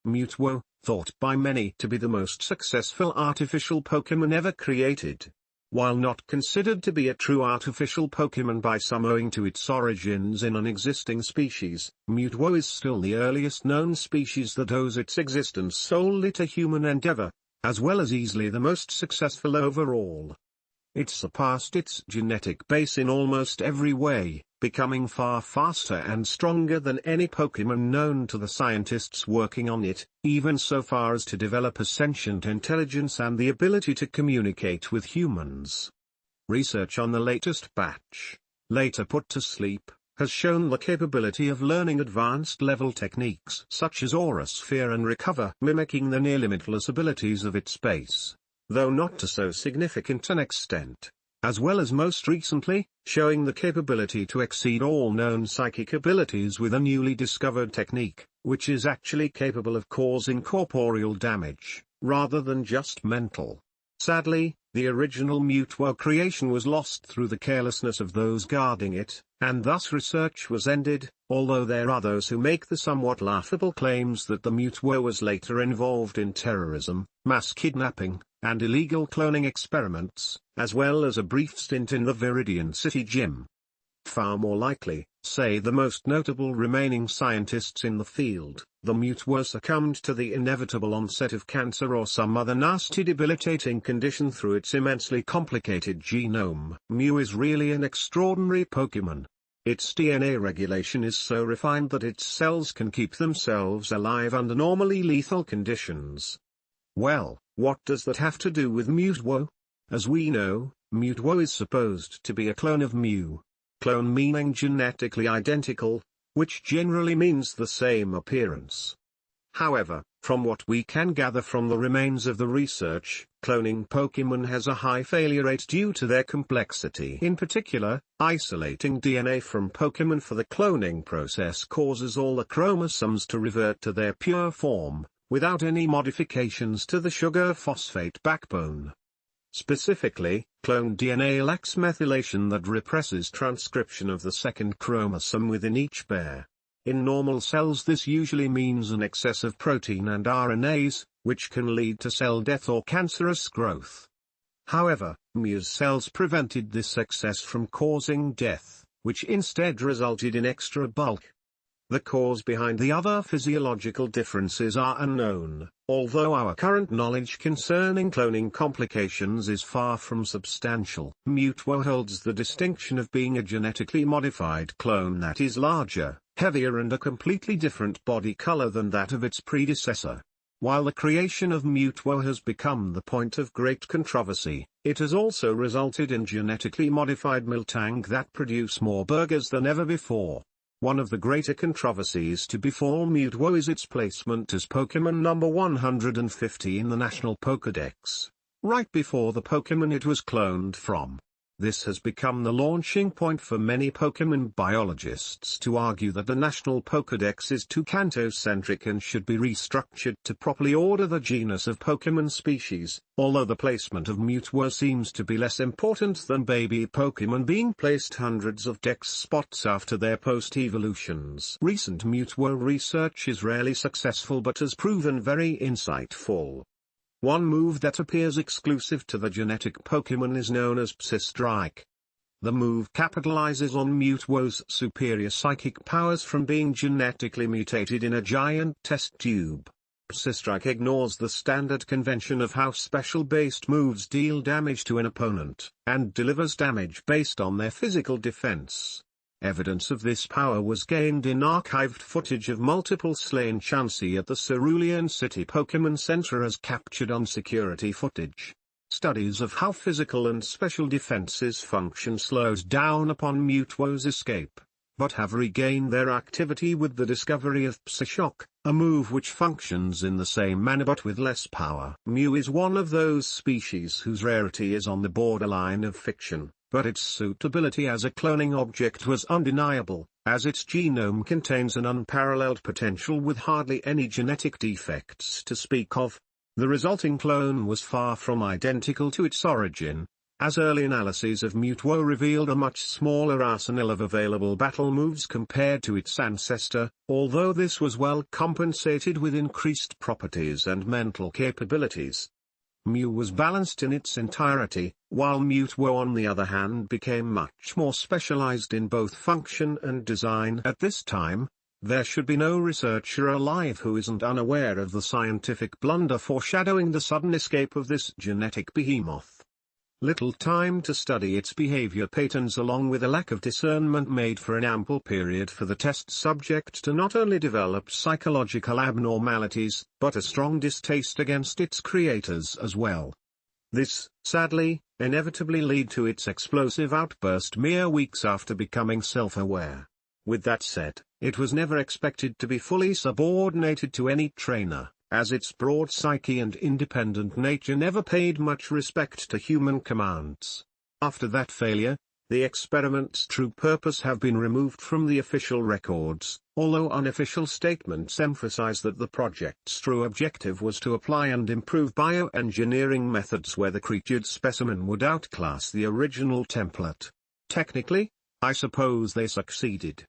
Mewtwo, thought by many to be the most successful artificial Pokémon ever created. While not considered to be a true artificial Pokémon by some owing to its origins in an existing species, Mewtwo is still the earliest known species that owes its existence solely to human endeavor, as well as easily the most successful overall. It surpassed its genetic base in almost every way, becoming far faster and stronger than any Pokémon known to the scientists working on it, even so far as to develop a sentient intelligence and the ability to communicate with humans. Research on the latest batch, later put to sleep, has shown the capability of learning advanced level techniques such as Aura Sphere and Recover, mimicking the near-limitless abilities of its base, though not to so significant an extent, as well as most recently, showing the capability to exceed all known psychic abilities with a newly discovered technique, which is actually capable of causing corporeal damage, rather than just mental. Sadly, the original Mewtwo creation was lost through the carelessness of those guarding it, and thus research was ended, although there are those who make the somewhat laughable claims that the Mewtwo was later involved in terrorism, mass kidnapping, and illegal cloning experiments, as well as a brief stint in the Viridian City Gym. Far more likely, say the most notable remaining scientists in the field, the Mewtwo succumbed to the inevitable onset of cancer or some other nasty debilitating condition through its immensely complicated genome. Mew is really an extraordinary Pokémon. Its DNA regulation is so refined that its cells can keep themselves alive under normally lethal conditions. Well, what does that have to do with Mewtwo? As we know, Mewtwo is supposed to be a clone of Mew. Clone meaning genetically identical, which generally means the same appearance. However, from what we can gather from the remains of the research, cloning Pokémon has a high failure rate due to their complexity. In particular, isolating DNA from Pokémon for the cloning process causes all the chromosomes to revert to their pure form, without any modifications to the sugar phosphate backbone. Specifically, cloned DNA lacks methylation that represses transcription of the second chromosome within each pair. In normal cells this usually means an excess of protein and RNAs, which can lead to cell death or cancerous growth. However, Mew's cells prevented this excess from causing death, which instead resulted in extra bulk. The cause behind the other physiological differences are unknown, although our current knowledge concerning cloning complications is far from substantial. Mewtwo holds the distinction of being a genetically modified clone that is larger, heavier and a completely different body color than that of its predecessor. While the creation of Mewtwo has become the point of great controversy, it has also resulted in genetically modified Miltank that produce more burgers than ever before. One of the greater controversies to befall Mewtwo is its placement as Pokémon number 150 in the National Pokédex, right before the Pokémon it was cloned from. This has become the launching point for many Pokémon biologists to argue that the National Pokédex is too Kanto-centric and should be restructured to properly order the genus of Pokémon species, although the placement of Mewtwo seems to be less important than baby Pokémon being placed hundreds of dex spots after their post-evolutions. Recent Mewtwo research is rarely successful but has proven very insightful. One move that appears exclusive to the genetic Pokémon is known as Psystrike. The move capitalizes on Mewtwo's superior psychic powers from being genetically mutated in a giant test tube. Psystrike ignores the standard convention of how special-based moves deal damage to an opponent, and delivers damage based on their physical defense. Evidence of this power was gained in archived footage of multiple slain Chansey at the Cerulean City Pokémon Center as captured on security footage. Studies of how physical and special defenses function slowed down upon Mewtwo's escape, but have regained their activity with the discovery of Psyshock, a move which functions in the same manner but with less power. Mew is one of those species whose rarity is on the borderline of fiction. But its suitability as a cloning object was undeniable, as its genome contains an unparalleled potential with hardly any genetic defects to speak of. The resulting clone was far from identical to its origin, as early analyses of Mewtwo revealed a much smaller arsenal of available battle moves compared to its ancestor, although this was well compensated with increased properties and mental capabilities. Mew was balanced in its entirety, while Mewtwo on the other hand became much more specialized in both function and design. At this time, there should be no researcher alive who isn't unaware of the scientific blunder foreshadowing the sudden escape of this genetic behemoth. Little time to study its behavior patterns along with a lack of discernment made for an ample period for the test subject to not only develop psychological abnormalities, but a strong distaste against its creators as well. This, sadly, inevitably led to its explosive outburst mere weeks after becoming self-aware. With that said, it was never expected to be fully subordinated to any trainer, as its broad psyche and independent nature never paid much respect to human commands. After that failure, the experiment's true purpose have been removed from the official records, although unofficial statements emphasize that the project's true objective was to apply and improve bioengineering methods where the creatured specimen would outclass the original template. Technically, I suppose they succeeded.